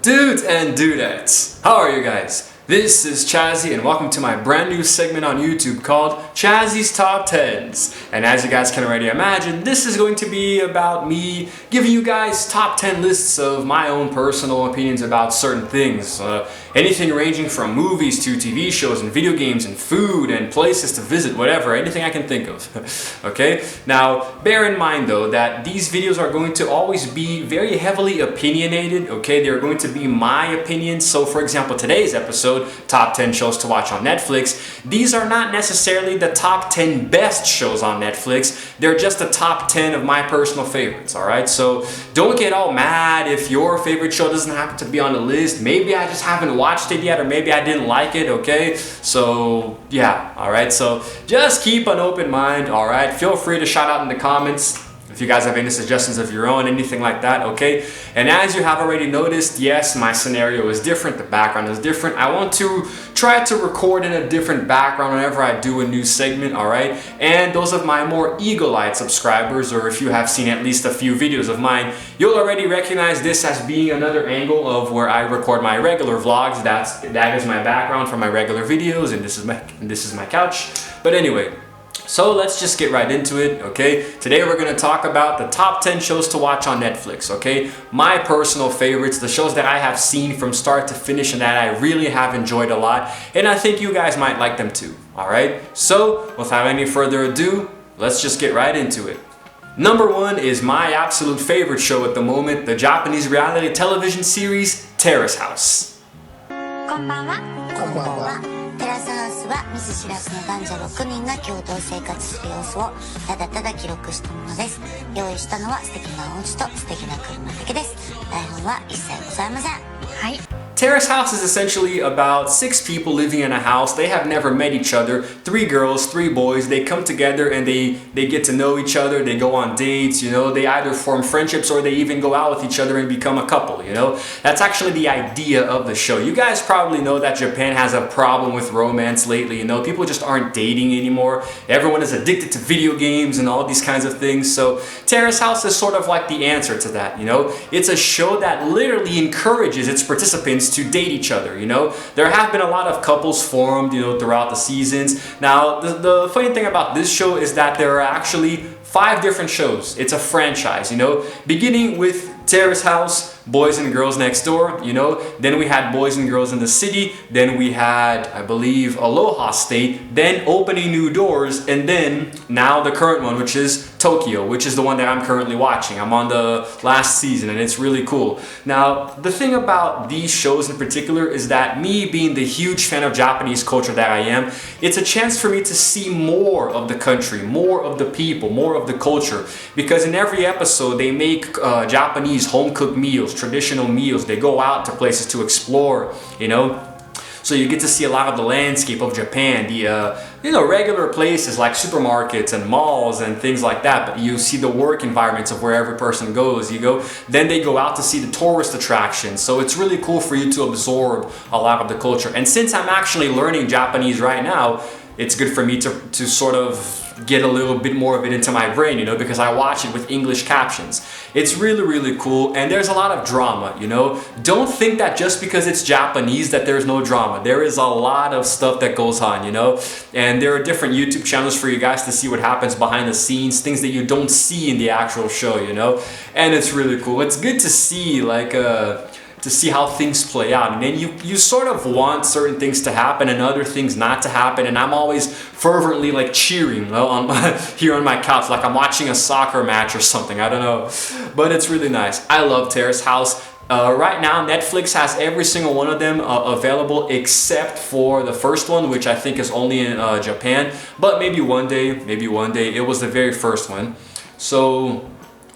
Dudes and dudettes, how are you guys? This is Chazzy and welcome to my brand new segment on YouTube called Chazzy's Top 10s. And as you guys can already imagine, this is going to be about me giving you guys top 10 lists of my own personal opinions about certain things. Anything ranging from movies to TV shows and video games and food and places to visit, whatever, anything I can think of. Okay? Now, bear in mind though that these videos are going to always be very heavily opinionated, okay? They're going to be my opinions. So for example, today's episode, top 10 shows to watch on Netflix, these are not necessarily the top 10 best shows on Netflix. They're just the top 10 of my personal favorites, alright? So don't get all mad if your favorite show doesn't happen to be on the list. Maybe I just haven't watched it yet, or maybe I didn't like it, okay? So yeah, alright? So just keep an open mind, alright? Feel free to shout out in the comments if you guys have any suggestions of your own, anything like that, okay? And as you have already noticed, yes, my scenario is different, the background is different. I want to try to record in a different background whenever I do a new segment, alright? And those of my more eagle-eyed subscribers, or if you have seen at least a few videos of mine, you'll already recognize this as being another angle of where I record my regular vlogs. That is my background for my regular videos, and this is my couch. But anyway, so let's just get right into it, okay? Today we're gonna talk about the top 10 shows to watch on Netflix, okay? My personal favorites, the shows that I have seen from start to finish and that I really have enjoyed a lot, and I think you guys might like them too, alright? So, without any further ado, let's just get right into it. Number 1 is my absolute favorite show at the moment, the Japanese reality television series, Terrace House. こんばんは。こんばんは。テラスハウスは見ず知らずの男女6人が共同生活する様子をただただ記録したものです。用意したのは素敵なお家と素敵な車だけです。台本は一切ございません。はい。Terrace House is essentially about 6 people living in a house. They have never met each other. 3 girls, 3 boys. They come together and they get to know each other. They go on dates, you know. They either form friendships or they even go out with each other and become a couple, you know. That's actually the idea of the show. You guys probably know that Japan has a problem with romance lately, you know. People just aren't dating anymore. Everyone is addicted to video games and all these kinds of things. So Terrace House is sort of like the answer to that, you know. It's a show that literally encourages its participants to date each other, you know. There have been a lot of couples formed, you know, throughout the seasons. Now, the funny thing about this show is that there are actually 5 different shows. It's a franchise, you know, beginning with Terrace House, Boys and Girls Next Door, you know. Then we had Boys and Girls in the City. Then we had, I believe, Aloha State. Then Opening New Doors. And then now the current one, which is Tokyo, which is the one that I'm currently watching. I'm on the last season and it's really cool. Now, the thing about these shows in particular is that me being the huge fan of Japanese culture that I am, it's a chance for me to see more of the country, more of the people, more of the culture. Because in every episode, they make Japanese home-cooked meals, traditional meals. They go out to places to explore, you know. So you get to see a lot of the landscape of Japan, the you know, regular places like supermarkets and malls and things like that, but you see the work environments of where every person goes, you go. Then they go out to see the tourist attractions. So it's really cool for you to absorb a lot of the culture. And since I'm actually learning Japanese right now, it's good for me to sort of get a little bit more of it into my brain, you know, because I watch it with English captions. It's really, really cool, and there's a lot of drama, you know. Don't think that just because it's Japanese that there's no drama. There is a lot of stuff that goes on, you know, and there are different YouTube channels for you guys to see what happens behind the scenes, things that you don't see in the actual show, you know, and it's really cool. It's good to see, like, to see how things play out, and then you sort of want certain things to happen and other things not to happen, and I'm always fervently like cheering here on my couch like I'm watching a soccer match or something, I don't know, but it's really nice. I love Terrace House. Right now Netflix has every single one of them available except for the first one, which I think is only in Japan, but maybe one day, it was the very first one. So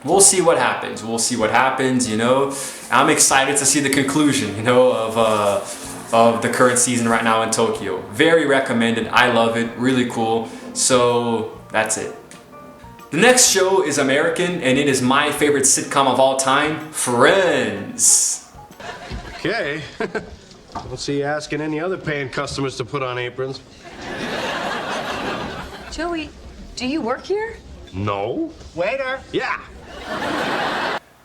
we'll see what happens. We'll see what happens, you know. I'm excited to see the conclusion, you know, of the current season right now in Tokyo. Very recommended. I love it. Really cool. So that's it. The next show is American, and it is my favorite sitcom of all time, Friends. Okay. Don't see you asking any other paying customers to put on aprons. Joey, do you work here? No. Waiter. Yeah.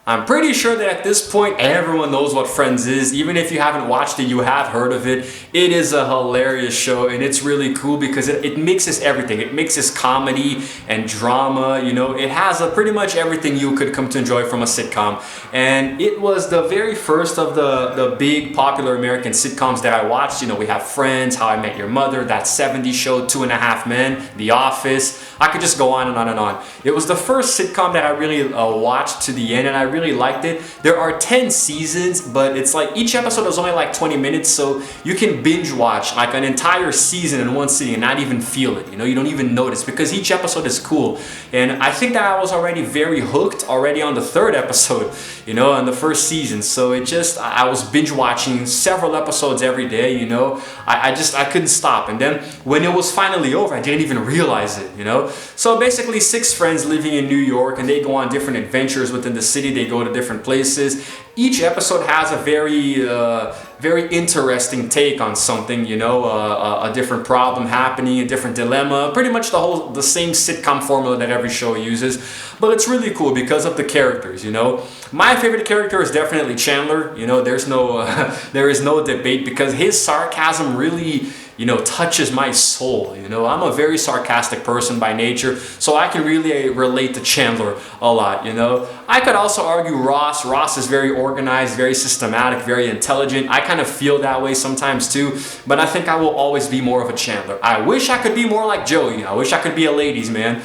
I'm pretty sure that at this point everyone knows what Friends is. Even if you haven't watched it, you have heard of it. It is a hilarious show and it's really cool because it mixes everything. It mixes comedy and drama, you know. It has pretty much everything you could come to enjoy from a sitcom. And it was the very first of the big popular American sitcoms that I watched. You know, we have Friends, How I Met Your Mother, That 70s Show, 2.5 Men, The Office. I could just go on and on and on. It was the first sitcom that I really watched to the end and I really liked it. There are 10 seasons, but it's like each episode is only like 20 minutes, so you can binge watch like an entire season in one sitting and not even feel it. You know, you don't even notice because each episode is cool. And I think that I was already very hooked already on the third episode, you know, on the first season. So I was binge watching several episodes every day, you know. I couldn't stop. And then when it was finally over, I didn't even realize it, you know. So basically 6 friends living in New York and they go on different adventures within the city. They go to different places. Each episode has a very interesting take on something, you know, a different problem happening, a different dilemma, pretty much the same sitcom formula that every show uses. But it's really cool because of the characters, you know. My favorite character is definitely Chandler. You know, there is no debate because his sarcasm really, you know, touches my soul. You know, I'm a very sarcastic person by nature, so I can really relate to Chandler a lot, you know. I could also argue Ross. Ross is very organized, very systematic, very intelligent. I kind of feel that way sometimes too, but I think I will always be more of a Chandler. I wish I could be more like Joey. I wish I could be a ladies man,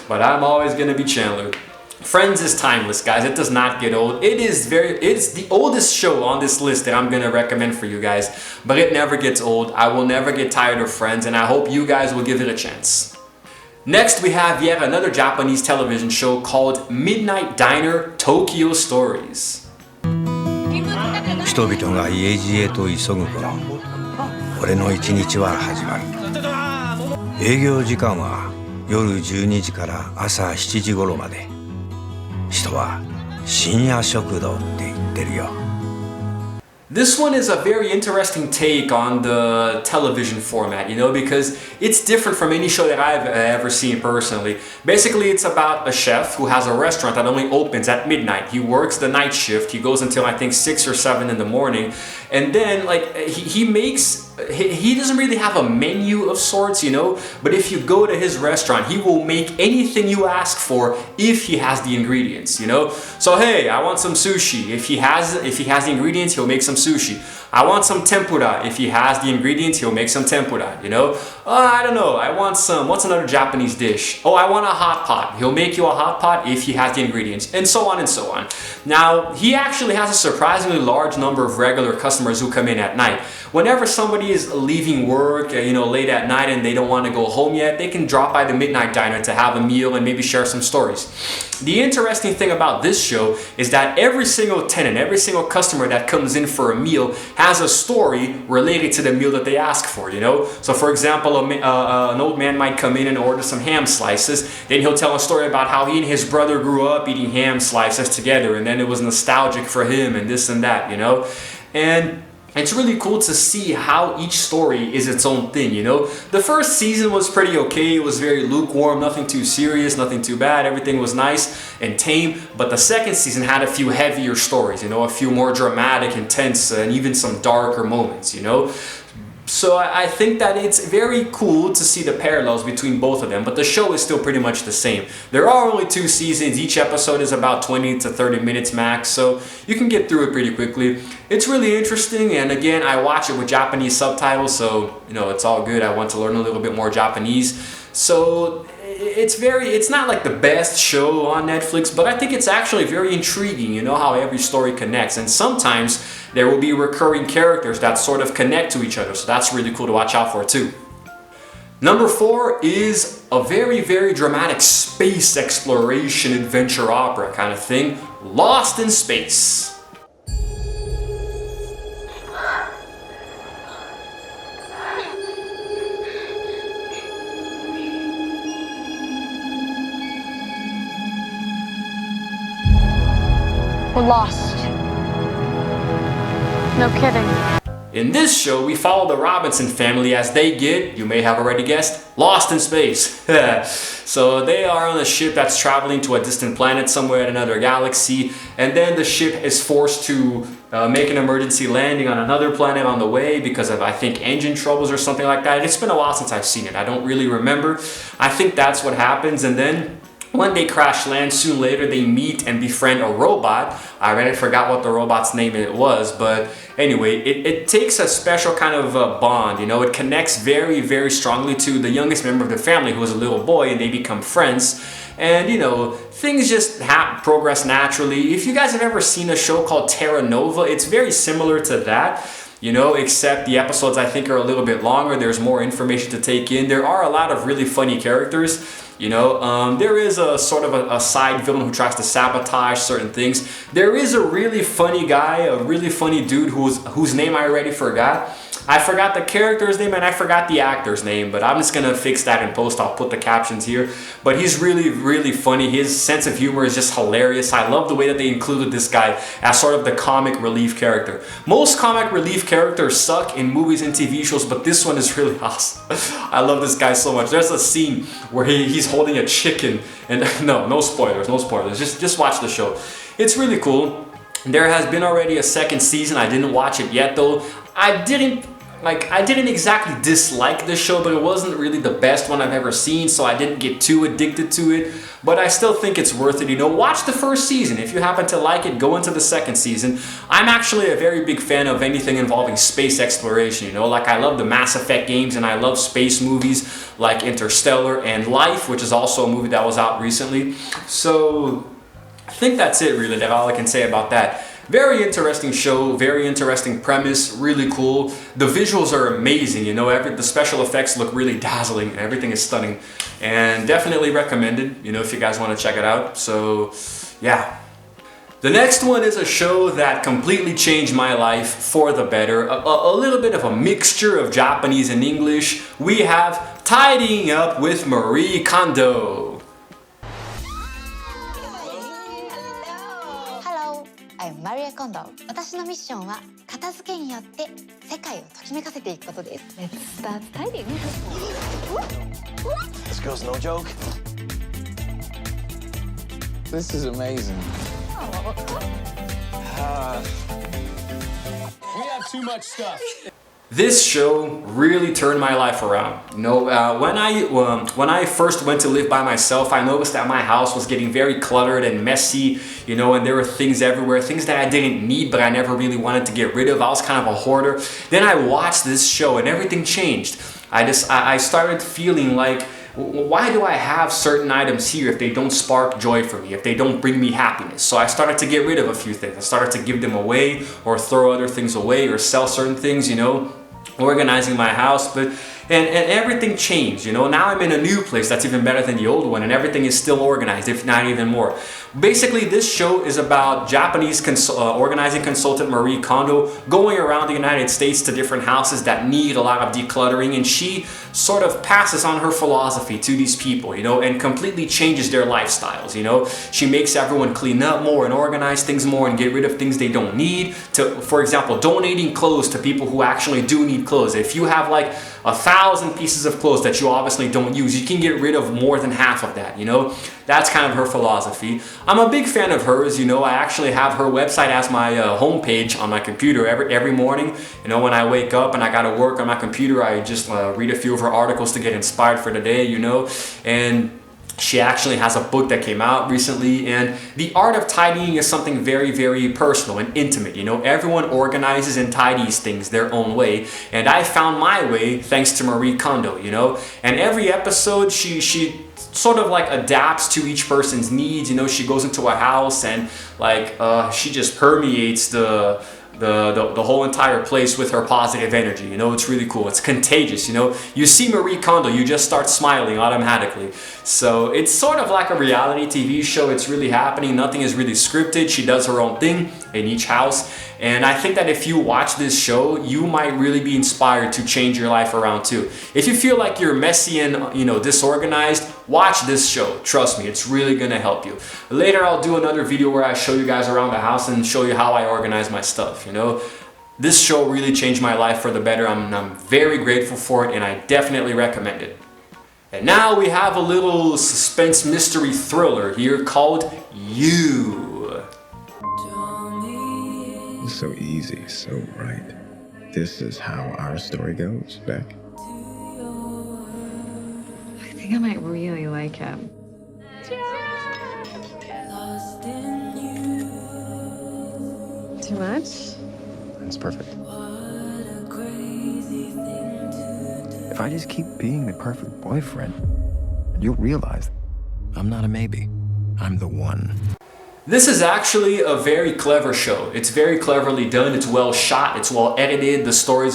but I'm always gonna be Chandler. Friends is timeless, guys. It does not get old. It's the oldest show on this list that I'm gonna recommend for you guys, but it never gets old. I will never get tired of Friends, and I hope you guys will give it a chance. Next, we have yet another Japanese television show called Midnight Diner Tokyo Stories. 人々が家路へと急ぐ頃、俺の一日は始まる。営業時間は夜12時から朝7時頃まで。人は深夜食堂って言ってるよ。This one is a very interesting take on the television format, you know, because it's different from any show that I've ever seen personally. Basically, it's about a chef who has a restaurant that only opens at midnight. He works the night shift. He goes until I think 6 or 7 in the morning. And then like he doesn't really have a menu of sorts, you know, but if you go to his restaurant, he will make anything you ask for if he has the ingredients, you know. So hey, I want some sushi. If he has the ingredients, he'll make some sushi. I want some tempura. If he has the ingredients, he'll make some tempura, you know. I don't know, I want what's another Japanese dish? Oh, I want a hot pot. He'll make you a hot pot if he has the ingredients, and so on and so on. Now, he actually has a surprisingly large number of regular customers who come in at night. Whenever somebody is leaving work, you know, late at night and they don't want to go home yet, they can drop by the Midnight Diner to have a meal and maybe share some stories. The interesting thing about this show is that every single tenant, every single customer that comes in for a meal has a story related to the meal that they ask for, you know? So for example, an old man might come in and order some ham slices, then he'll tell a story about how he and his brother grew up eating ham slices together, and then it was nostalgic for him and this and that, you know? And it's really cool to see how each story is its own thing, you know? The first season was pretty okay. It was very lukewarm, nothing too serious, nothing too bad. Everything was nice and tame. But the second season had a few heavier stories, you know, a few more dramatic, intense, and even some darker moments, you know? So I think that it's very cool to see the parallels between both of them, but the show is still pretty much the same. There are only 2 seasons, each episode is about 20 to 30 minutes max, so you can get through it pretty quickly. It's really interesting, and again, I watch it with Japanese subtitles, so you know, it's all good. I want to learn a little bit more Japanese. So it's not like the best show on Netflix, but I think it's actually very intriguing, you know, how every story connects, and sometimes there will be recurring characters that sort of connect to each other, so that's really cool to watch out for too. Number 4 is a very, very dramatic space exploration adventure opera kind of thing, Lost in Space. We're lost. No kidding. In this show, we follow the Robinson family as they get, you may have already guessed, lost in space. So they are on a ship that's traveling to a distant planet somewhere in another galaxy, and then the ship is forced to make an emergency landing on another planet on the way because of, I think, engine troubles or something like that. It's been a while since I've seen it. I don't really remember. I think that's what happens, and then when they crash land, soon later they meet and befriend a robot. I already forgot what the robot's name it was, but anyway, it takes a special kind of bond, you know. It connects very, very strongly to the youngest member of the family, who is a little boy, and they become friends. And you know, things just progress naturally. If you guys have ever seen a show called Terra Nova, it's very similar to that. You know, except the episodes I think are a little bit longer. There's more information to take in. There are a lot of really funny characters. You know, there is a sort of a side villain who tries to sabotage certain things. There is a really funny guy, a really funny dude whose name I already forgot. I forgot the character's name and I forgot the actor's name, but I'm just gonna fix that in post. I'll put the captions here. But he's really, really funny. His sense of humor is just hilarious. I love the way that they included this guy as sort of the comic relief character. Most comic relief characters suck in movies and TV shows, but this one is really awesome. I love this guy so much. There's a scene where he's holding a chicken, and no spoilers, no spoilers. Just watch the show. It's really cool. There has been already a second season. I didn't watch it yet though. I didn't exactly dislike the show, but it wasn't really the best one I've ever seen, so I didn't get too addicted to it. But I still think it's worth it. You know, watch the first season. If you happen to like it, go into the second season. I'm actually a very big fan of anything involving space exploration, you know, like I love the Mass Effect games and I love space movies like Interstellar and Life, which is also a movie that was out recently. So I think that's it really, that's all I can say about that. Very interesting show, very interesting premise, really cool. The visuals are amazing, you know, the special effects look really dazzling and everything is stunning. And definitely recommended, you know, if you guys want to check it out. So, yeah. The next one is a show that completely changed my life for the better. A little bit of a mixture of Japanese and English. We have Tidying Up with Marie Kondo. I'm Marie Kondo. 私のミッションは片付けによって世界をときめかせていくことです。Let's start tidying. This girl's no joke. This is amazing. We have too much stuff. This show really turned my life around. You know, when I first went to live by myself, I noticed that my house was getting very cluttered and messy, you know, and there were things everywhere, things that I didn't need but I never really wanted to get rid of. I was kind of a hoarder. Then I watched this show and everything changed. I started feeling like, why do I have certain items here if they don't spark joy for me, if they don't bring me happiness? So I started to get rid of a few things. I started to give them away or throw other things away or sell certain things, you know, organizing my house. But and everything changed, you know. Now I'm in a new place that's even better than the old one and everything is still organized, if not even more. Basically, this show is about Japanese organizing consultant Marie Kondo going around the United States to different houses that need a lot of decluttering, and she sort of passes on her philosophy to these people, you know, and completely changes their lifestyles, you know. She makes everyone clean up more and organize things more and get rid of things they don't need. For example, donating clothes to people who actually do need clothes. If you have like 1,000 pieces of clothes that you obviously don't use, you can get rid of more than half of that, you know. That's kind of her philosophy. I'm a big fan of hers, you know. I actually have her website as my homepage on my computer every morning. You know, when I wake up and I gotta work on my computer, I just read a few of her articles to get inspired for the day, you know. And she actually has a book that came out recently, and the art of tidying is something very, very personal and intimate, you know. Everyone organizes and tidies things their own way, and I found my way thanks to Marie Kondo, you know. And every episode she sort of like adapts to each person's needs, you know. She goes into a house and like she just permeates the whole entire place with her positive energy, you know. It's really cool. It's contagious, you know. You see Marie Kondo, you just start smiling automatically. So it's sort of like a reality TV show. It's really happening. Nothing is really scripted. She does her own thing in each house. And I think that if you watch this show, you might really be inspired to change your life around too. If you feel like you're messy and, you know, disorganized, watch this show. Trust me, it's really gonna help you. Later, I'll do another video where I show you guys around the house and show you how I organize my stuff, you know. This show really changed my life for the better. I'm very grateful for it, and I definitely recommend it. And now we have a little suspense mystery thriller here called You. So easy, so right. This is how our story goes, Beck. I think I might really like him. Too much? That's perfect. If I just keep being the perfect boyfriend, you'll realize I'm not a maybe. I'm the one. This is actually a very clever show. It's very cleverly done. It's well shot. It's well edited. The story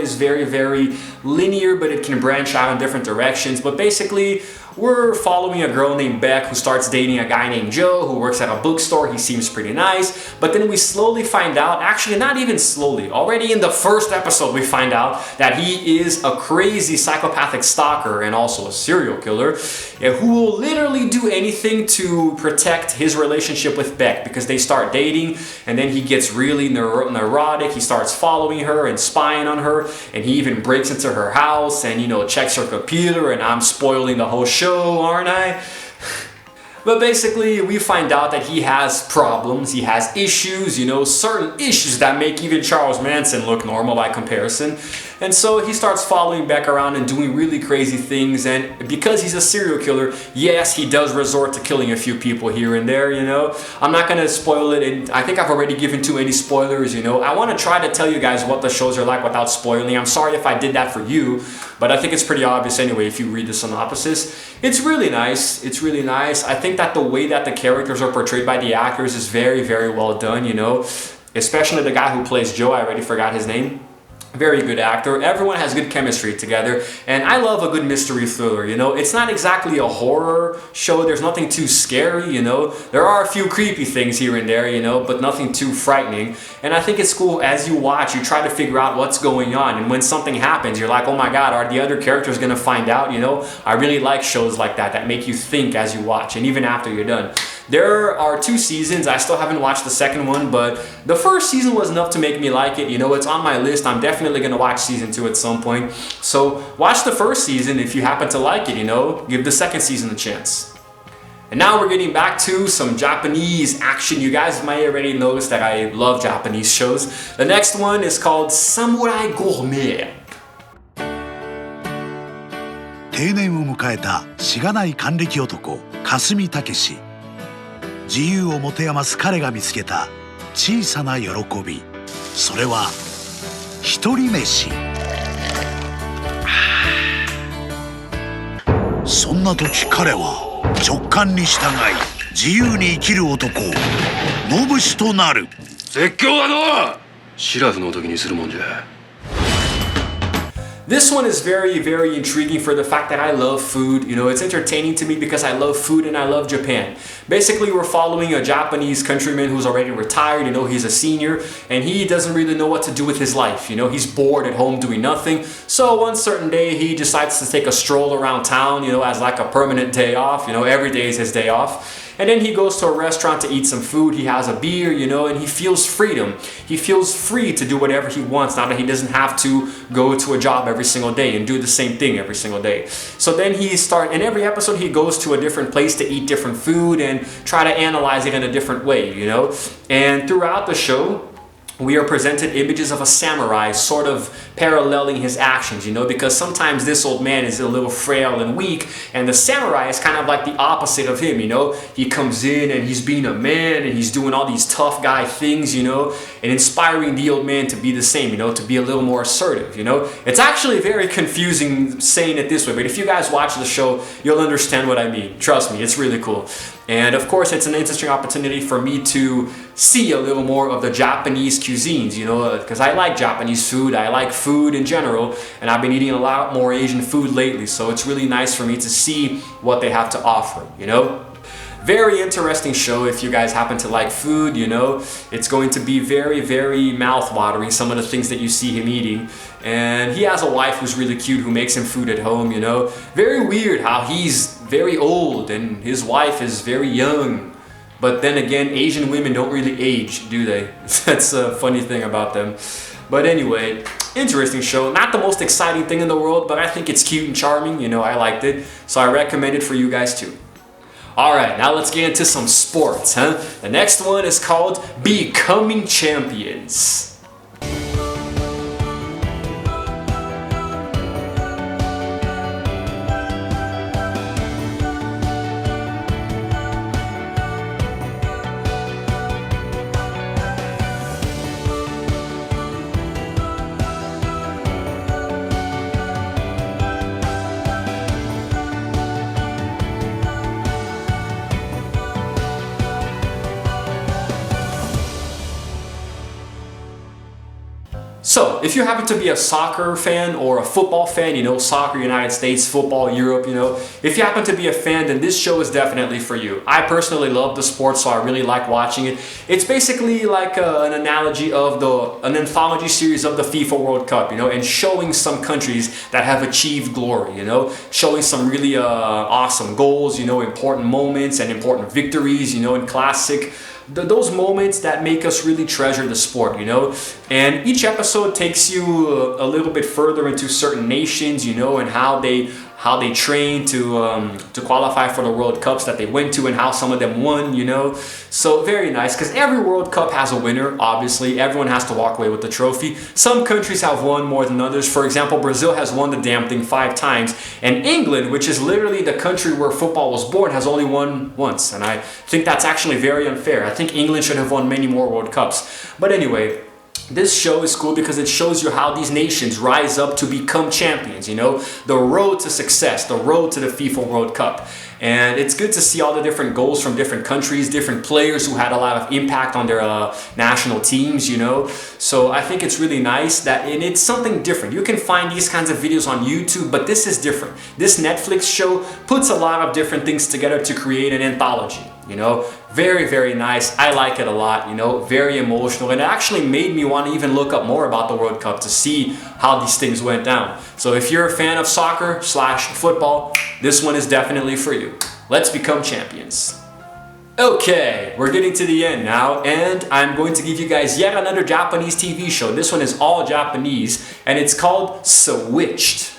is very, very linear, but it can branch out in different directions. But basically, we're following a girl named Beck who starts dating a guy named Joe who works at a bookstore. He seems pretty nice. But then we slowly find out, actually not even slowly, already in the first episode we find out that he is a crazy psychopathic stalker and also a serial killer who will literally do anything to protect his relationship with Beck, because they start dating and then he gets really neurotic. He starts following her and spying on her, and he even breaks into her house and, you know, checks her computer, and I'm spoiling the whole show, aren't I? But basically, we find out that he has problems, he has issues, you know, certain issues that make even Charles Manson look normal by comparison. And so he starts following Beck around and doing really crazy things, and because he's a serial killer, yes, he does resort to killing a few people here and there, you know. I'm not gonna spoil it, and I think I've already given too many spoilers, you know. I wanna try to tell you guys what the shows are like without spoiling. I'm sorry if I did that for you, but I think it's pretty obvious anyway if you read the synopsis. It's really nice, it's really nice. I think that the way that the characters are portrayed by the actors is very, very well done, you know. Especially the guy who plays Joe, I already forgot his name. Very good actor. Everyone has good chemistry together, and I love a good mystery thriller, you know. It's not exactly a horror show. There's nothing too scary, you know. There are a few creepy things here and there, you know, but nothing too frightening. And I think it's cool as you watch, you try to figure out what's going on, and when something happens, you're like, oh my god, are the other characters gonna find out, you know? I really like shows like that make you think as you watch, and even after you're done. There are 2 seasons. I still haven't watched the second one, but the first season was enough to make me like it. You know, it's on my list. I'm definitely going to watch season 2 at some point. So watch the first season if you happen to like it, you know. Give the second season a chance. And now we're getting back to some Japanese action. You guys might already notice that I love Japanese shows. The next one is called Samurai Gourmet. 定年を迎えたしがない還暦男霞武。自由を持て余す彼が見つけた小さな喜び、それは一人飯。そんな時彼は直感に従い自由に生きる男野武となる。絶叫はどう？シラフの時にするもんじゃ。This one is very, very intriguing for the fact that I love food. You know, it's entertaining to me because I love food and I love Japan. Basically, we're following a Japanese countryman who's already retired. You know, he's a senior and he doesn't really know what to do with his life. You know, he's bored at home doing nothing. So one certain day, he decides to take a stroll around town, you know, as like a permanent day off. You know, every day is his day off. And then he goes to a restaurant to eat some food. He has a beer, you know, and he feels freedom. He feels free to do whatever he wants now that he doesn't have to go to a job every single day and do the same thing every single day. So then in every episode he goes to a different place to eat different food and try to analyze it in a different way, you know. And throughout the show, we are presented images of a samurai sort of paralleling his actions, you know, because sometimes this old man is a little frail and weak, and the samurai is kind of like the opposite of him, you know. He comes in and he's being a man and he's doing all these tough guy things, you know, and inspiring the old man to be the same, you know, to be a little more assertive, you know. It's actually very confusing saying it this way, but if you guys watch the show, you'll understand what I mean. Trust me, it's really cool. And of course, it's an interesting opportunity for me to see a little more of the Japanese cuisines, you know, because I like Japanese food, I like food in general, and I've been eating a lot more Asian food lately, so it's really nice for me to see what they have to offer, you know. Very interesting show if you guys happen to like food, you know. It's going to be very, very mouth-watering, some of the things that you see him eating. And he has a wife who's really cute who makes him food at home, you know. Very weird how he's very old and his wife is very young. But then again, Asian women don't really age, do they? That's a funny thing about them. But anyway, interesting show. Not the most exciting thing in the world, but I think it's cute and charming. You know, I liked it. So I recommend it for you guys too. Alright, now let's get into some sports, huh? The next one is called Becoming Champions. So, if you happen to be a soccer fan or a football fan, you know, soccer United States, football Europe, you know, if you happen to be a fan, then this show is definitely for you. I personally love the sport, so I really like watching it. It's basically like an analogy of an anthology series of the FIFA World Cup, you know, and showing some countries that have achieved glory, you know, showing some really awesome goals, you know, important moments and important victories, you know, and classic. Those moments that make us really treasure the sport, you know. And each episode takes you a little bit further into certain nations, you know, and how they train to qualify for the World Cups that they went to and how some of them won, you know. So very nice, because every World Cup has a winner, obviously. Everyone has to walk away with the trophy. Some countries have won more than others. For example, Brazil has won the damn thing 5 times. And England, which is literally the country where football was born, has only won once. And I think that's actually very unfair. I think England should have won many more World Cups. But anyway, this show is cool because it shows you how these nations rise up to become champions, you know, the road to success, the road to the FIFA World Cup. And it's good to see all the different goals from different countries, different players who had a lot of impact on their national teams, you know. So I think it's really nice that, and it's something different. You can find these kinds of videos on YouTube, but this is different. This Netflix show puts a lot of different things together to create an anthology, you know. Very, very nice. I like it a lot, you know, very emotional. And it actually made me want to even look up more about the World Cup to see how these things went down. So if you're a fan of soccer / football, this one is definitely for you. Let's become champions. Okay, we're getting to the end now, and I'm going to give you guys yet another Japanese TV show. This one is all Japanese, and it's called Switched.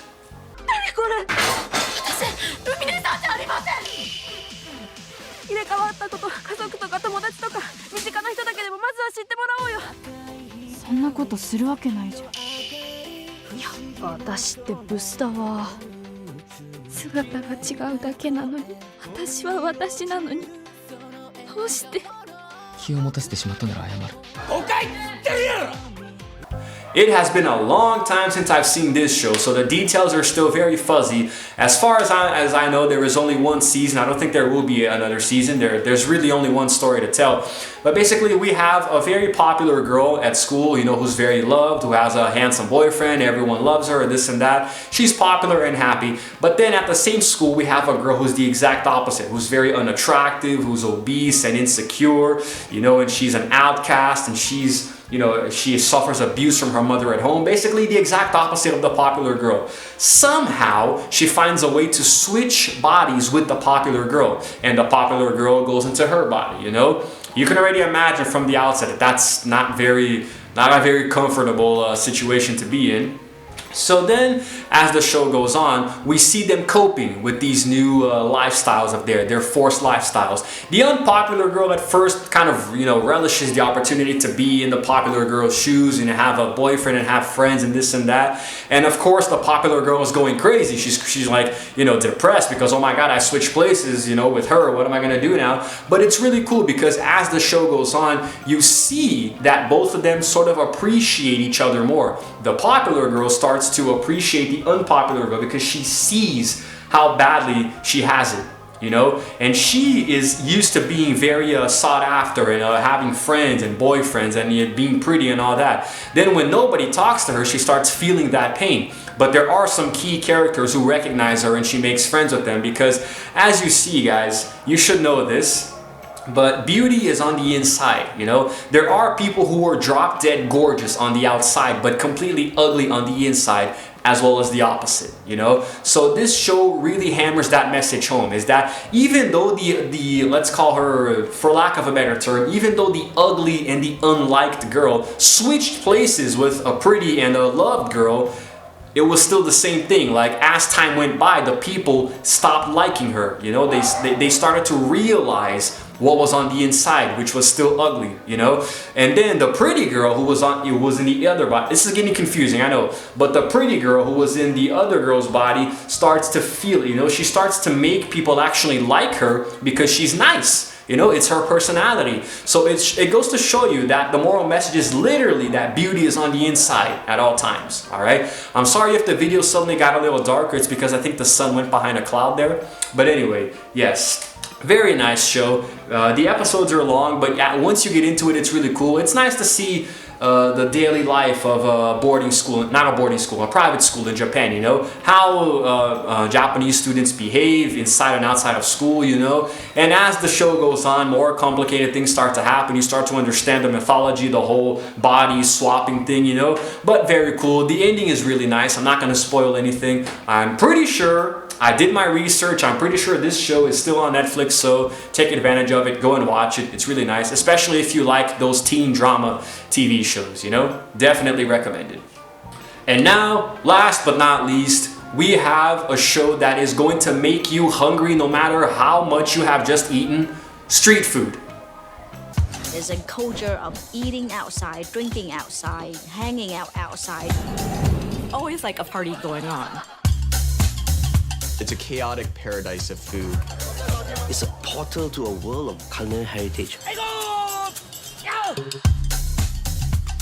It has been a long time since I've seen this show, so the details are still very fuzzy. As far as I know, there is only one season. I don't think there will be another season. There's really only one story to tell. But basically, we have a very popular girl at school, you know, who's very loved, who has a handsome boyfriend, everyone loves her, this and that. She's popular and happy. But then at the same school, we have a girl who's the exact opposite, who's very unattractive, who's obese and insecure, you know, and she's an outcast, and she's, you know, she suffers abuse from her mother at home. Basically the exact opposite of the popular girl. Somehow she finds a way to switch bodies with the popular girl, and the popular girl goes into her body, you know. You can already imagine from the outset that that's not a very comfortable situation to be in. So then, as the show goes on, we see them coping with these new lifestyles of their forced lifestyles. The unpopular girl at first kind of, you know, relishes the opportunity to be in the popular girl's shoes and have a boyfriend and have friends and this and that. And of course, the popular girl is going crazy. She's like, you know, depressed because, oh my God, I switched places, you know, with her. What am I gonna do now? But it's really cool because as the show goes on, you see that both of them sort of appreciate each other more. The popular girl starts to appreciate the unpopular girl because she sees how badly she has it, you know, and she is used to being very sought after and having friends and boyfriends and being pretty and all that. Then when nobody talks to her, she starts feeling that pain. But there are some key characters who recognize her and she makes friends with them because, as you see, guys, you should know this, but beauty is on the inside, you know. There are people who are drop dead gorgeous on the outside but completely ugly on the inside, as well as the opposite, you know? So this show really hammers that message home, is that even though the let's call her, for lack of a better term, even though the ugly and the unliked girl switched places with a pretty and a loved girl, it was still the same thing. Like, as time went by, the people stopped liking her, you know? They started to realize what was on the inside, which was still ugly, you know? And then the pretty girl who was in the other body, this is getting confusing, I know, but the pretty girl who was in the other girl's body starts to feel it, you know? She starts to make people actually like her because she's nice. You know, it's her personality. So it goes to show you that the moral message is literally that beauty is on the inside at all times, all right? I'm sorry if the video suddenly got a little darker. It's because I think the sun went behind a cloud there. But anyway, yes, very nice show. The episodes are long, but yeah, once you get into it, it's really cool. It's nice to see the daily life of a boarding school, not a boarding school, a private school in Japan, you know, how Japanese students behave inside and outside of school, you know. And as the show goes on, more complicated things start to happen. You start to understand the mythology, the whole body swapping thing, you know. But very cool. The ending is really nice. I'm not going to spoil anything. I'm pretty sure, I did my research, I'm pretty sure this show is still on Netflix, so take advantage of it, go and watch it. It's really nice, especially if you like those teen drama TV shows, you know? Definitely recommended. And now, last but not least, we have a show that is going to make you hungry no matter how much you have just eaten: street food. There's a culture of eating outside, drinking outside, hanging out outside. Always like a party going on. It's a chaotic paradise of food. It's a portal to a world of culinary heritage.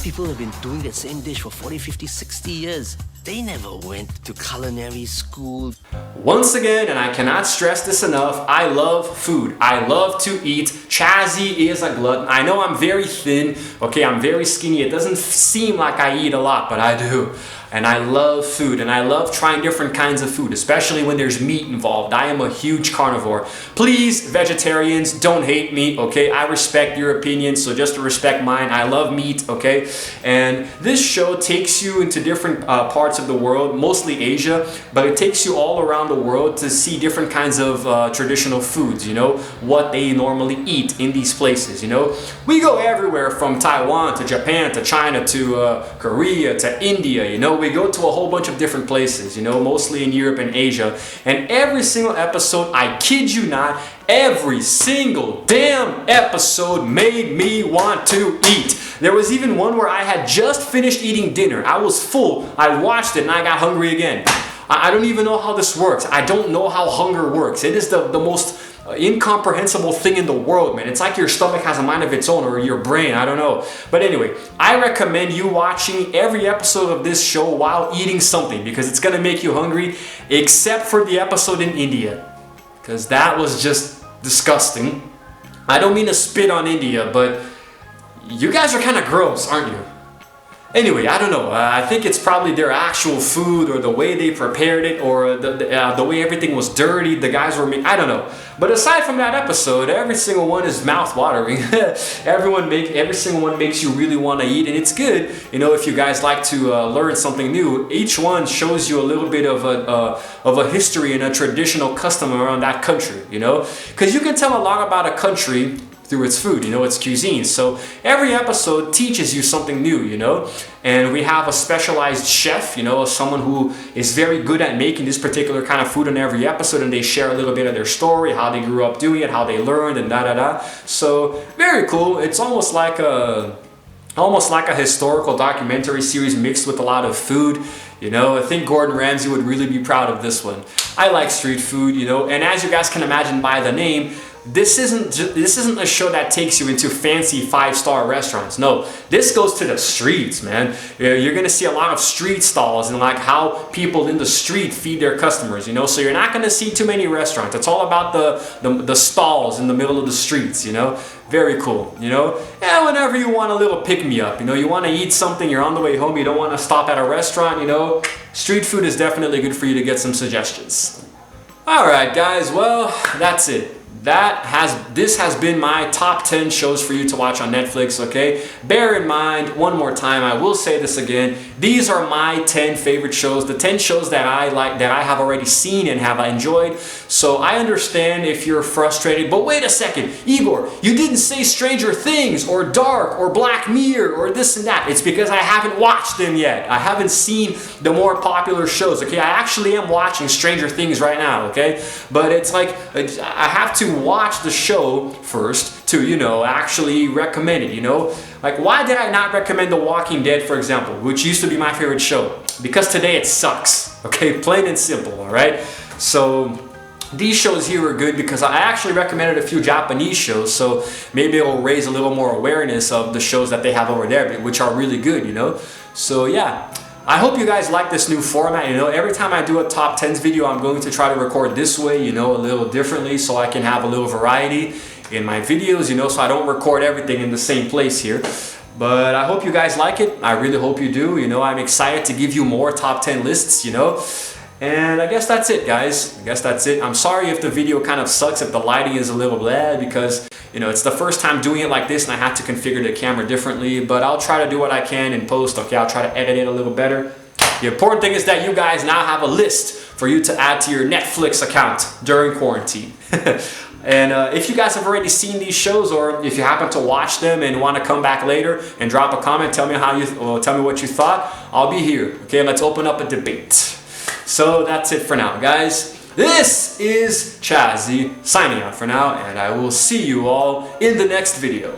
People have been doing that same dish for 40, 50, 60 years. They never went to culinary school. Once again, and I cannot stress this enough, I love food. I love to eat. Chazzy is a glutton. I know I'm very thin, okay, I'm very skinny. It doesn't seem like I eat a lot, but I do. And I love food, and I love trying different kinds of food, especially when there's meat involved. I am a huge carnivore. Please, vegetarians, don't hate me, okay? I respect your opinion, so just to respect mine. I love meat, okay? And this show takes you into different parts of the world, mostly Asia, but it takes you all around the world to see different kinds of traditional foods, you know, what they normally eat in these places, you know? We go everywhere from Taiwan to Japan to China to Korea to India, you know? We go to a whole bunch of different places, you know, mostly in Europe and Asia. And every single episode, I kid you not, every single damn episode made me want to eat. There was even one where I had just finished eating dinner. I was full. I watched it and I got hungry again. I don't even know how this works. I don't know how hunger works. It is the most incomprehensible thing in the world, man. It's like your stomach has a mind of its own, or your brain, I don't know. But anyway, I recommend you watching every episode of this show while eating something, because it's gonna make you hungry, except for the episode in India, because that was just disgusting. I don't mean to spit on India, but you guys are kind of gross, aren't you? Anyway, I don't know. I think it's probably their actual food, or the way they prepared it, or the way everything was dirty. The guys were I don't know. But aside from that episode, every single one is mouth-watering. Every single one makes you really want to eat, and it's good. You know, if you guys like to learn something new, each one shows you a little bit of a history and a traditional custom around that country. You know, because you can tell a lot about a country through its food, you know, its cuisine. So every episode teaches you something new, you know. And we have a specialized chef, you know, someone who is very good at making this particular kind of food in every episode, and they share a little bit of their story, how they grew up doing it, how they learned, and da-da-da. So very cool. It's almost like a historical documentary series mixed with a lot of food. You know, I think Gordon Ramsay would really be proud of this one. I like street food, you know, and as you guys can imagine by the name, this isn't a show that takes you into fancy 5-star restaurants. No, this goes to the streets, man. You're gonna see a lot of street stalls and like how people in the street feed their customers, you know. So you're not gonna see too many restaurants. It's all about the stalls in the middle of the streets, you know. Very cool, you know. And whenever you want a little pick-me-up, you know, you want to eat something, you're on the way home, you don't want to stop at a restaurant, you know, street food is definitely good for you to get some suggestions. All right, guys. Well, that's it. This has been my top 10 shows for you to watch on Netflix, okay? Bear in mind, one more time, I will say this again, These are my 10 favorite shows, the 10 shows that I like, that I have already seen and have enjoyed. So I understand if you're frustrated, but wait a second, Igor, you didn't say Stranger Things or Dark or Black Mirror or this and that. It's because I haven't watched them yet. I haven't seen the more popular shows, okay? I actually am watching Stranger Things right now, okay? But it's like, I have to watch the show first to, you know, actually recommend it, you know? Like, why did I not recommend The Walking Dead, for example, which used to be my favorite show? Because today it sucks, okay? Plain and simple, all right? So these shows here are good because I actually recommended a few Japanese shows, so maybe it will raise a little more awareness of the shows that they have over there, which are really good, you know? So yeah, I hope you guys like this new format. You know, every time I do a top 10s video, I'm going to try to record this way, you know, a little differently, so I can have a little variety in my videos, you know, so I don't record everything in the same place here. But I hope you guys like it. I really hope you do. You know, I'm excited to give you more top 10 lists, you know. And I guess that's it, guys. I guess that's it. I'm sorry if the video kind of sucks, if the lighting is a little blah, because, you know, it's the first time doing it like this and I have to configure the camera differently. But I'll try to do what I can in post, okay? I'll try to edit it a little better. The important thing is that you guys now have a list for you to add to your Netflix account during quarantine. And if you guys have already seen these shows, or if you happen to watch them and want to come back later and drop a comment, tell me tell me what you thought. I'll be here. Okay, let's open up a debate. So that's it for now, guys. This is Chazzy signing out for now, and I will see you all in the next video.